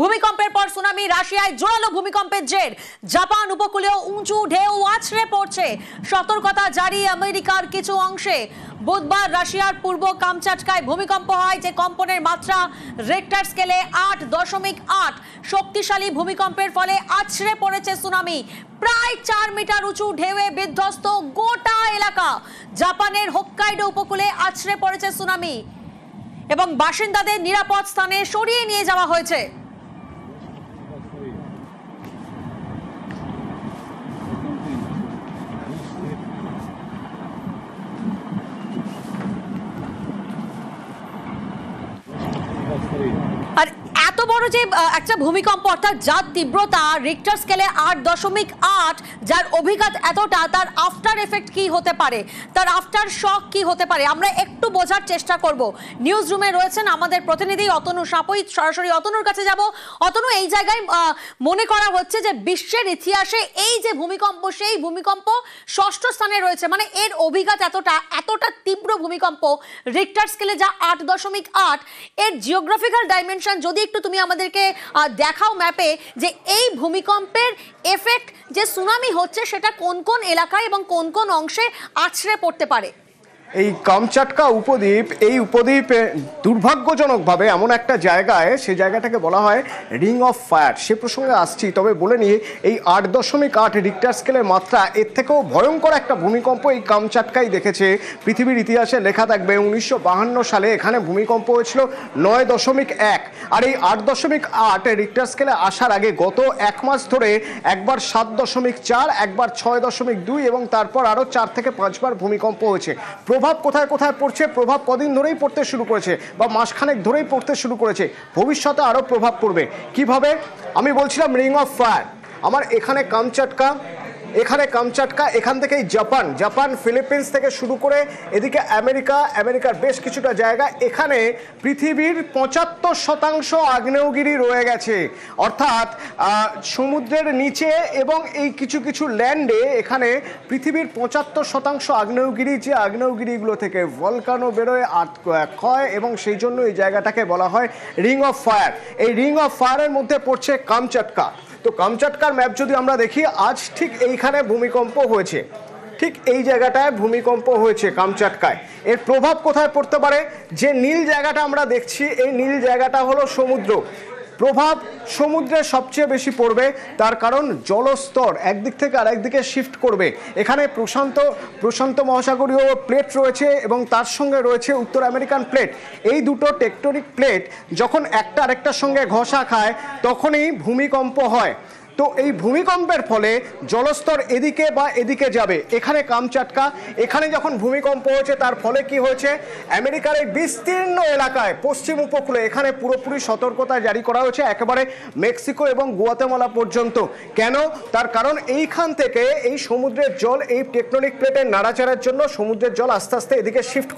ভূমিকম্পের পর সুনামি, রাশিয়ায় জোরালো ভূমিকম্পের জের, জাপান উপকূলেও উঁচু ঢেউ আছড়ে পড়ছে, সতর্কতা জারি আমেরিকার কিছু অংশে। বুধবার রাশিয়ার পূর্ব কামচাটকায় ভূমিকম্প হয়, যে কম্পনের মাত্রা রেক্টার স্কেলে 8.8। শক্তিশালী ভূমিকম্পের ফলে আছড়ে পড়েছে সুনামি। প্রায় 4 মিটার উঁচু ঢেউয়ে বিধ্বস্ত গোটা এলাকা। জাপানের হোক্কাইডো উপকূলে আছড়ে পড়েছে সুনামি এবং বাসিন্দাদের নিরাপদ স্থানে সরিয়ে নিয়ে যাওয়া হয়েছে। আর এত বড় যে একটা ভূমিকম্প, অর্থাৎ যার তীব্রতা রিক্টার স্কেলে 8.8, যার অভিঘাত এতটা, তার আফটার এফেক্ট কি হতে পারে, তার আফটার শক কি হতে পারে, আমরা একটু বোঝার চেষ্টা করব। নিউজ রুমে রয়েছেন আমাদের প্রতিনিধি অতনু সাপই, সরাসরি অতনুর কাছে যাব। অতনু, এই জায়গায় মনে করা হচ্ছে যে বিশ্বের ইতিহাসে এই যে ভূমিকম্প, সেই ভূমিকম্প 6ষ্ঠ স্থানে রয়েছে। মানে এর অভিঘাত এতটা তীব্র ভূমিকম্প, রিক্টার স্কেলে যা 8.8, এর জিওগ্রাফিক্যাল ডাইমেনশন যদি একটু তুমি আমাদেরকে দেখাও ম্যাপে, যে এই ভূমিকম্পের এফেক্ট যে সুনামি হচ্ছে সেটা কোন কোন এলাকায় এবং কোন কোন অংশে আছড়ে পড়তে পারে। এই কামচাটকা উপদ্বীপ, এই উপদ্বীপ দুর্ভাগ্যজনকভাবে এমন একটা জায়গায়, সেই জায়গাটাকে বলা হয় রিং অফ ফায়ার। সে প্রসঙ্গে আসছি, তবে বলে নিয়ে এই 8.8 রিক্টার স্কেলের মাত্রা, এর থেকেও ভয়ঙ্কর একটা ভূমিকম্প এই কামচাটকাই দেখেছে। পৃথিবীর ইতিহাসে লেখা থাকবে 1952 সালে এখানে ভূমিকম্প হয়েছিল 9.1। আর এই 8.8 রিক্টার স্কেলে আসার আগে গত 1 মাস ধরে একবার 7.4, একবার 6.2 এবং তারপর আরও 4 থেকে 5 বার ভূমিকম্প হয়েছে। প্রভাব কোথায় কোথায় পড়ছে, প্রভাব কদিন ধরেই পড়তে শুরু করেছে বা মাসখানেক ধরেই পড়তে শুরু করেছে, ভবিষ্যতে আরও প্রভাব পড়বে কিভাবে? আমি বলছিলাম রিং অফ ফায়ার। আমার এখানে কামচাটকা, এখান থেকেই জাপান, ফিলিপিন্স থেকে শুরু করে এদিকে আমেরিকার বেশ কিছুটা জায়গা। এখানে পৃথিবীর 75% আগ্নেয়গিরি রয়ে গেছে, অর্থাৎ সমুদ্রের নিচে এবং এই কিছু কিছু ল্যান্ডে এখানে পৃথিবীর 75% আগ্নেয়গিরি, যে আগ্নেয়গিরিগুলো থেকে ভলকানো বেরোয়, আর্থকোয়েক হয় এবং সেই জন্য এই জায়গাটাকে বলা হয় রিং অফ ফায়ার। এই রিং অফ ফায়ারের মধ্যে পড়ছে কামচাটকা। তো কামচাটকার ম্যাপ যদি আমরা দেখি, আজ ঠিক এইখানে ভূমিকম্প হয়েছে, ঠিক এই জায়গাটায় ভূমিকম্প হয়েছে কামচাটকায়। এর প্রভাব কোথায় পড়তে পারে? যে নীল জায়গাটা আমরা দেখছি, এই নীল জায়গাটা হলো সমুদ্র। প্রভাব সমুদ্রে সবচেয়ে বেশি পড়বে, তার কারণ জলস্তর একদিক থেকে আরেকদিকে শিফট করবে। এখানে প্রশান্ত মহাসাগরীয় প্লেট রয়েছে এবং তার সঙ্গে রয়েছে উত্তর আমেরিকান প্লেট। এই দুটো টেকটনিক প্লেট যখন একটা আরেকটার সঙ্গে ঘষা খায়, তখনই ভূমিকম্প হয়। তো এই ভূমিকম্পের ফলে জলস্তর এদিকে বা এদিকে যাবে। এখানে কামচাটকা, এখানে যখন ভূমিকম্প হয়েছে, তার ফলে কি হয়েছে, আমেরিকার এই বিস্তীর্ণ এলাকায় পশ্চিম উপকূলে এখানে পুরোপুরি সতর্কতা জারি করা হয়েছে, একেবারে মেক্সিকো এবং গুয়াতেমালা পর্যন্ত। কেন? তার কারণ এইখান থেকে এই সমুদ্রের জল, এই টেকটনিক প্লেটের নাড়াচাড়ার জন্য সমুদ্রের জল আস্তে আস্তে এদিকে শিফট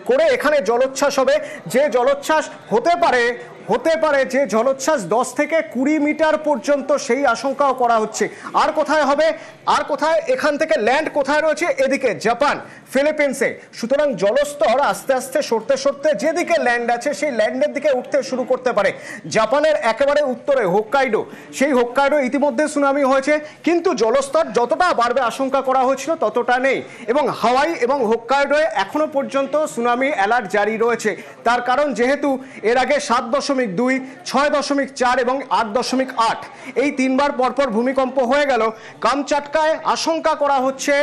করে এখানে জলোচ্ছ্বাস হবে। যে জলোচ্ছ্বাস হতে পারে যে জলোচ্ছ্বাস 10 থেকে 20 মিটার পর্যন্ত, সেই আশঙ্কাও করা হচ্ছে। আর কোথায় হবে? আর কোথায়? এখান থেকে ল্যান্ড কোথায় রয়েছে? এদিকে জাপান, ফিলিপিন্সে। সুতরাং জলস্তর আস্তে আস্তে সরতে যেদিকে ল্যান্ড আছে সেই ল্যান্ডের দিকে উঠতে শুরু করতে পারে। জাপানের একেবারে উত্তরে হোক্কাইডো, সেই হোক্কাইডো ইতিমধ্যে সুনামি হয়েছে, কিন্তু জলস্তর যতটা বাড়বে আশঙ্কা করা হয়েছিল ততটা নেই। এবং হাওয়াই এবং হোক্কাইডোয় এখনো পর্যন্ত সুনামি অ্যালার্ট জারি রয়েছে। তার কারণ যেহেতু এর আগে 7.2, 6.4 এবং 8.8 এই 3 বার পরপর ভূমিকম্প হয়ে গেল, কামচাটকায় আশঙ্কা করা হচ্ছে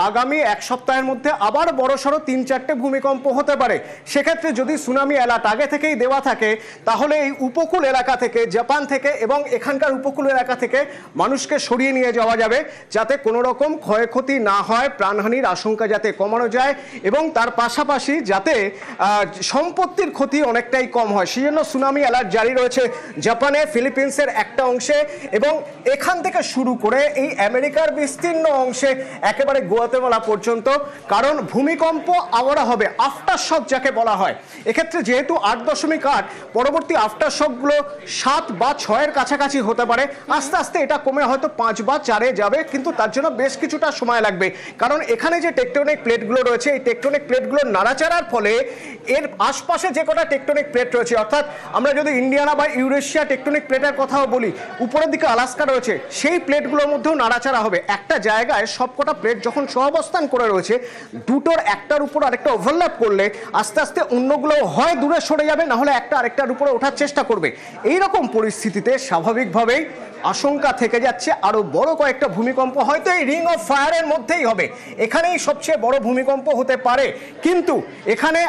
আগামী 1 সপ্তাহের মধ্যে আবার বড়সড় 3-4টে ভূমিকম্প হতে পারে। সেক্ষেত্রে যদি সুনামি অ্যালার্ট আগে থেকেই দেওয়া থাকে, তাহলে এই উপকূল এলাকা থেকে, জাপান থেকে এবং এখানকার উপকূল এলাকা থেকে মানুষকে সরিয়ে নিয়ে যাওয়া যাবে, যাতে কোনো রকম ক্ষয়ক্ষতি না হয়, প্রাণহানির আশঙ্কা যাতে কমানো যায় এবং তার পাশাপাশি যাতে সম্পত্তির ক্ষতি অনেকটাই কম হয়। সেই জন্য সুনামি অ্যালার্ট জারি রয়েছে জাপানে, ফিলিপিন্সের একটা অংশে এবং এখান থেকে শুরু করে এই আমেরিকার বিস্তীর্ণ অংশে একেবারে গুয়াতেমালা পর্যন্ত। কারণ ভূমিকম্প আবার হবে, আফটার শক যাকে বলা হয়। এক্ষেত্রে যেহেতু 8.8, পরবর্তী আফটার শকগুলো 7 বা 6-এর কাছাকাছি হতে পারে। আস্তে আস্তে এটা কমে হয়তো 5 বা 4-এ যাবে, কিন্তু তার জন্য বেশ কিছুটা সময় লাগবে। কারণ এখানে যে টেকটনিক প্লেটগুলো রয়েছে, এই টেকটনিক প্লেটগুলোর নাড়াচাড়ার ফলে এর আশপাশে যে কটা টেকটনিক প্লেট রয়েছে, অর্থাৎ আমরা যদি ইন্ডিয়ানা বা ইউরেশিয়া টেকটনিক প্লেটের কথাও বলি, উপরের দিকে আলাস্কা রয়েছে, সেই প্লেটগুলোর মধ্যেও নাড়াচাড়া হবে। একটা জায়গায় সবকটা প্লেট যখন সহাবস্থান করে রয়েছে, দুটোর একটার উপর আরেকটা ওভারল্যাপ করলে আস্তে আস্তে অন্যগুলো হয় দূরে সরে যাবে, না হলে একটা আরেকটার উপরে ওঠার চেষ্টা করবে। এইরকম পরিস্থিতিতে স্বাভাবিকভাবেই আশঙ্কা থেকে যাচ্ছে আরো বড় কয়েকটা ভূমিকম্প হয়তো এই রিং অফ ফায়ারের মধ্যেই হবে। এখানেই সবচেয়ে বড় ভূমিকম্প হতে পারে। কিন্তু এখানে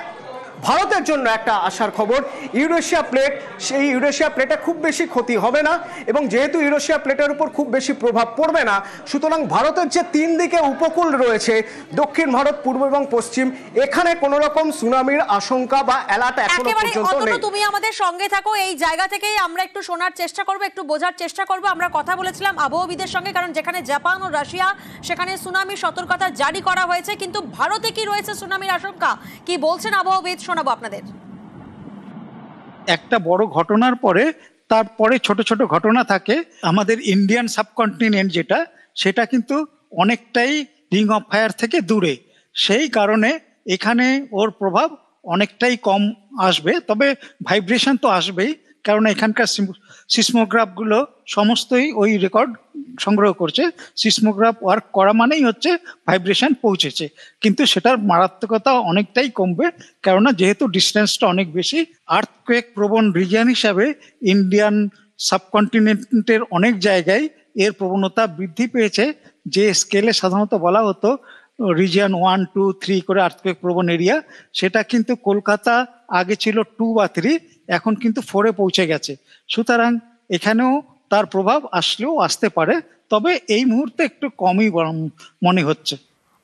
ভারতের জন্য একটা আশার খবর, ইউরেশিয়া প্লেট, সেই ইউরেশিয়া প্লেটে খুব বেশি ক্ষতি হবে না, এবং যেহেতু ইউরেশিয়া প্লেটের উপর খুব বেশি প্রভাব পড়বে না, সুতরাং ভারতের যে 3 দিকে উপকূল রয়েছে, দক্ষিণ ভারত, পূর্ব এবং পশ্চিম, এখানে কোনো রকম সুনামির আশঙ্কা বা অ্যালার্ট এখনো একেবারে পর্যন্ত নেই। তুমি আমাদের সঙ্গে থাকো, এই জায়গা থেকেই আমরা একটু শোনার চেষ্টা করব, একটু বোঝার চেষ্টা করব। আমরা কথা বলেছিলাম আবহাওয়াবিদের সঙ্গে, কারণ যেখানে জাপান ও রাশিয়া, সেখানে সুনামি সতর্কতা জারি করা হয়েছে, কিন্তু ভারতে কি রয়েছে সুনামির আশঙ্কা, কি বলছেন আবহাওয়াবিদ, শোনাবো আপনাদের। একটা বড় ঘটনার পরে তারপরে ছোট ছোট ঘটনা থাকে। আমাদের ইন্ডিয়ান সাবকন্টিনেন্ট সেটা কিন্তু অনেকটাই রিং অফ ফায়ার থেকে দূরে, সেই কারণে এখানে ওর প্রভাব অনেকটাই কম আসবে। তবে ভাইব্রেশন তো আসবেই, কারণ এখানকার সিসমোগ্রাফগুলো সমস্তই ওই রেকর্ড সংগ্রহ করছে। সিসমোগ্রাফ ওয়ার্ক করা মানেই হচ্ছে ভাইব্রেশন পৌঁছেছে, কিন্তু সেটার মারাত্মকতা অনেকটাই কমবে, কেননা যেহেতু ডিস্টেন্সটা অনেক বেশি। আর্থকোয়েক প্রবণ রিজিয়ন হিসাবে ইন্ডিয়ান সাবকন্টিনেন্টের অনেক জায়গায় এর প্রবণতা বৃদ্ধি পেয়েছে। যে স্কেলে সাধারণত বলা হতো রিজিয়ন 1, 2, 3 করে আর্থকোয়েক প্রবণ এরিয়া, সেটা কিন্তু কলকাতা আগে ছিল 2 বা 3, এখন কিন্তু 4-এ পৌঁছে গেছে। সুতরাং এখানেও তার প্রভাব আসলেও আসতে পারে, তবে এই মুহূর্তে একটু কমই মনে হচ্ছে।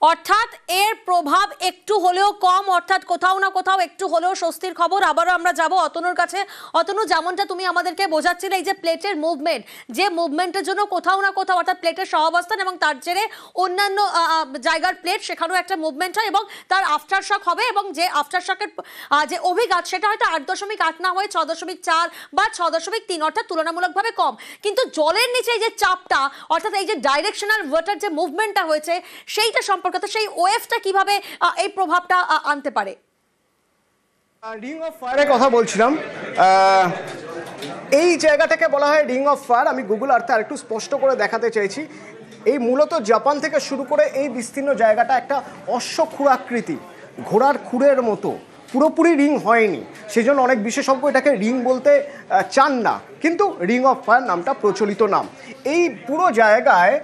অর্থাৎ এর প্রভাব একটু হলেও কম, অর্থাৎ কোথাও না কোথাও একটু হলেও স্বস্তির খবর। আবারও আমরা যাব অতনুর কাছে। অতনু, যেমনটা তুমি আমাদেরকে বোঝাচ্ছিলে, এই যে প্লেটের মুভমেন্ট, যে মুভমেন্টের জন্য কোথাও না কোথাও, অর্থাৎ প্লেটের সহাবস্থান এবং তার জেরে অন্যান্য জায়গার প্লেট, সেখানেও একটা মুভমেন্ট হয় এবং তার আফটার শক হবে, এবং যে আফটার শকের যে অভিঘাত, সেটা হয়তো 8.8 না হয়ে 6.4 বা 6.3, অর্থাৎ তুলনামূলকভাবে কম। কিন্তু জলের নিচে এই যে চাপটা, অর্থাৎ এই যে ডাইরেকশনাল ওয়াটার যে মুভমেন্টটা হয়েছে, সেইটা সম্পর্কে, সেই ওয়েভটা কিভাবে এই প্রভাবটা আনতে পারে? রিং অফ ফায়ারের কথা বলছিলাম, এই জায়গাটাকে বলা হয় রিং অফ ফায়ার। আমি গুগল আর্থে আরেকটু স্পষ্ট করে দেখাতে চাইছি। এই মূলত জাপান থেকে শুরু করে এই বিস্তীর্ণ জায়গাটা একটা অশ্বক্ষুরাকৃতি, ঘোড়ার খুরের মতো, পুরোপুরি রিং হয়নি, সেজন্য অনেক বিশেষজ্ঞ এটাকে রিং বলতে চান না, কিন্তু রিং অফ ফায়ার নামটা প্রচলিত নাম। এই পুরো জায়গায়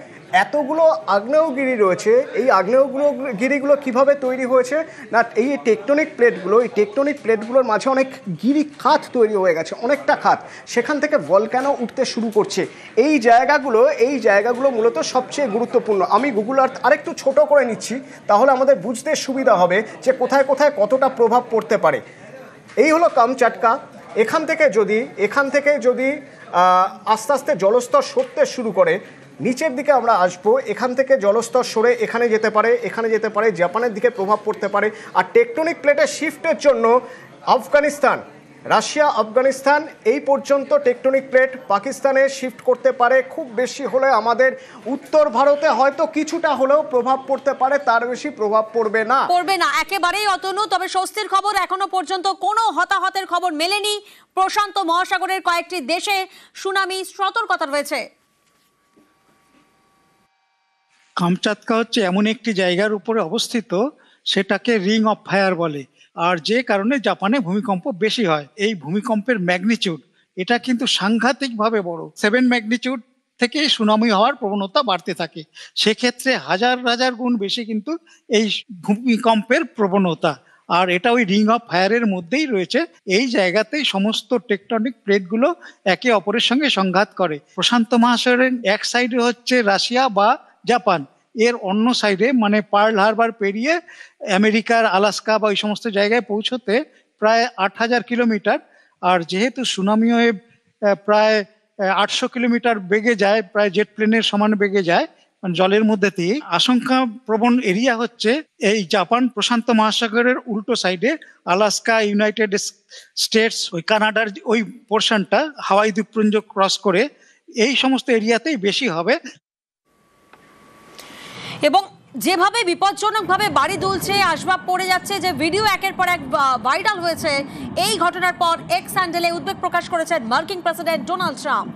এতগুলো আগ্নেয়গিরি রয়েছে। এই আগ্নেয়গিরিগুলো কিভাবে তৈরি হয়েছে না, এই টেকটনিক প্লেটগুলো, এই টেকটনিক প্লেটগুলোর মাঝে অনেক গিরি খাত তৈরি হয়ে গেছে, অনেকটা খাত, সেখান থেকে ভলক্যানো উঠতে শুরু করছে। এই জায়গাগুলো মূলত সবচেয়ে গুরুত্বপূর্ণ। আমি গুগল আর্থ আরেকটু ছোট করে নিচ্ছি, তাহলে আমাদের বুঝতে সুবিধা হবে যে কোথায় কোথায় কতটা প্রভাব পড়তে পারে। এই হলো কামচাটকা। এখান থেকে যদি আস্তে আস্তে জলস্তর সরতে শুরু করে, নিচের দিকে আমরা আসবো, এখান থেকে জলস্তর সরে এখানে যেতে পারে, জাপানের দিকে প্রভাব পড়তে পারে। আর টেকটনিক প্লেটের শিফটের জন্য আফগানিস্তান, রাশিয়া, আফগানিস্তান এই পর্যন্ত টেকটনিক প্লেট পাকিস্তানে শিফট করতে পারে। খুব বেশি হলে আমাদের উত্তর ভারতে হয়তো কিছুটা হলেও প্রভাব পড়তে পারে, তার বেশি প্রভাব পড়বে না একেবারেই। অতনু, তবে স্বস্তির খবর, এখনো পর্যন্ত কোনো হতাহতের খবর মেলেনি। প্রশান্ত মহাসাগরের কয়েকটি দেশে সুনামি সতর্কতা রয়েছে। কামচাতকা হচ্ছে এমন একটি জায়গার উপরে অবস্থিত, সেটাকে রিং অফ ফায়ার বলে, আর যে কারণে জাপানে ভূমিকম্প বেশি হয়। এই ভূমিকম্পের ম্যাগনিটিউড এটা কিন্তু সাংঘাতিকভাবে বড়, 7 ম্যাগনিটিউড থেকে সুনামি হওয়ার প্রবণতা বাড়তে থাকে। সেক্ষেত্রে হাজার হাজার গুণ বেশি কিন্তু এই ভূমিকম্পের প্রবণতা, আর এটা ওই রিং অফ ফায়ারের মধ্যেই রয়েছে। এই জায়গাতেই সমস্ত টেকটনিক প্লেটগুলো একে অপরের সঙ্গে সংঘাত করে। প্রশান্ত মহাসাগরের এক সাইডে হচ্ছে রাশিয়া বা জাপান, এর অন্য সাইডে মানে পার্ল হারবার পেরিয়ে আমেরিকার আলাস্কা বা ওই সমস্ত জায়গায় পৌঁছতে প্রায় 8,000 কিলোমিটার। আর যেহেতু সুনামি ওয়েভ প্রায় 800 কিলোমিটার বেগে যায়, প্রায় জেট প্লেনের সমান বেগে যায়, মানে জলের মধ্যে দিয়ে, আশঙ্কা প্রবণ এরিয়া হচ্ছে এই জাপান প্রশান্ত মহাসাগরের উল্টো সাইডে আলাস্কা, ইউনাইটেড স্টেটস, ওই কানাডার ওই পোর্শনটা, হাওয়াই দ্বীপপুঞ্জ ক্রস করে এই সমস্ত এরিয়াতেই বেশি হবে। এবং যেভাবে বিপজ্জনকভাবে বাড়ি দুলছে, আসবাব পড়ে যাচ্ছে, যে ভিডিও একের পর এক ভাইরাল হয়েছে, এই ঘটনার পর এক্স হ্যান্ডেলে উদ্বেগ প্রকাশ করেছেন মার্কিন প্রেসিডেন্ট ডোনাল্ড ট্রাম্প।